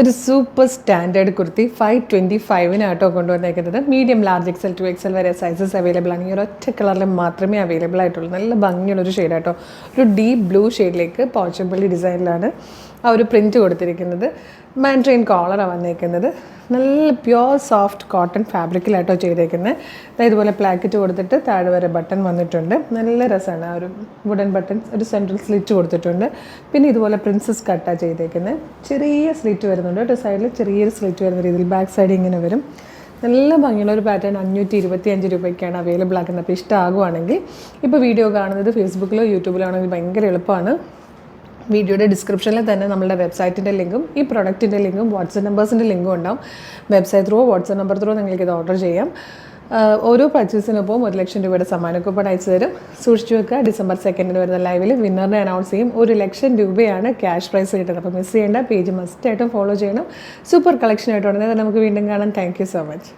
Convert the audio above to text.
ഒരു super standard kurti 525 കൊണ്ടുവന്നേക്കുന്നത്. Medium, large, XL, 2XL വരെ സൈസസ് അവൈലബിൾ ആണ്. ഈ ഒരൊറ്റ കളറിൽ മാത്രമേ അവൈലബിൾ ആയിട്ടുള്ളൂ. നല്ല ഭംഗിയുള്ളൊരു ഷെയ്ഡാട്ടോ. ഒരു ഡീപ്പ് ബ്ലൂ ഷെയ്ഡിലേക്ക് പോച്ചമ്പള്ളി ഡിസൈനിലാണ് ആ ഒരു പ്രിൻറ്റ് കൊടുത്തിരിക്കുന്നത്. മാൻഡ്രെയിൻ കോളറാണ് വന്നേക്കുന്നത്. നല്ല പ്യുവർ സോഫ്റ്റ് കോട്ടൺ ഫാബ്രിക്കിലായിട്ടോ ചെയ്തേക്കുന്നത്. ഇതുപോലെ പ്ലാക്കറ്റ് കൊടുത്തിട്ട് താഴെ വരെ ബട്ടൺ വന്നിട്ടുണ്ട്. നല്ല രസമാണ്. ആ ഒരു വുഡൻ ബട്ടൺ, ഒരു സെൻട്രൽ സ്ലിറ്റ് കൊടുത്തിട്ടുണ്ട്. പിന്നെ ഇതുപോലെ പ്രിൻസസ് കട്ടാണ് ചെയ്തേക്കുന്നത്. ചെറിയ സ്ലിറ്റ് വരുന്നുണ്ട് കേട്ടോ. സൈഡിൽ ചെറിയൊരു സ്ലിറ്റ് വരുന്ന രീതിയിൽ ബാക്ക് സൈഡ് ഇങ്ങനെ വരും. നല്ല ഭംഗിയുള്ള ഒരു പാറ്റേൺ 525 രൂപയ്ക്കാണ് അവൈലബിൾ ആക്കുന്നത്. അപ്പോൾ ഇഷ്ടമാകുവാണെങ്കിൽ ഇപ്പോൾ വീഡിയോ കാണുന്നത് ഫേസ്ബുക്കിലോ യൂട്യൂബിലോ ആണെങ്കിൽ ഭയങ്കര എളുപ്പമാണ്. വീഡിയോയുടെ ഡിസ്ക്രിപ്ഷനിൽ തന്നെ നമ്മളുടെ വെബ്സൈറ്റിൻ്റെ ലിങ്കും ഈ പ്രൊഡക്റ്റിൻ്റെ ലിങ്കും വാട്സപ്പ് നമ്പേഴ്സിൻ്റെ ലിങ്കും ഉണ്ടാവും. Website through WhatsApp number through നിങ്ങൾക്ക് ഇത് ഓർഡർ ചെയ്യാം. ഓരോ പർച്ചേസിനൊപ്പം 1,00,000 രൂപയുടെ സമ്മാന കൂപ്പൺ അയച്ചു തരും. സൂക്ഷിച്ചു വെക്കുക. December 2 വരുന്ന ലൈവിൽ വിന്നറിനെ അനൗൺസ് ചെയ്യും. 1,00,000 രൂപയാണ് ക്യാഷ് പ്രൈസ് കിട്ടുന്നത്. അപ്പോൾ മിസ് ചെയ്യേണ്ട. പേജ് മസ്റ്റായിട്ടും ഫോളോ ചെയ്യണം. സൂപ്പർ കളക്ഷനായിട്ട് ഉടനെ തന്നെ നമുക്ക് വീണ്ടും കാണാം. Thank you so much.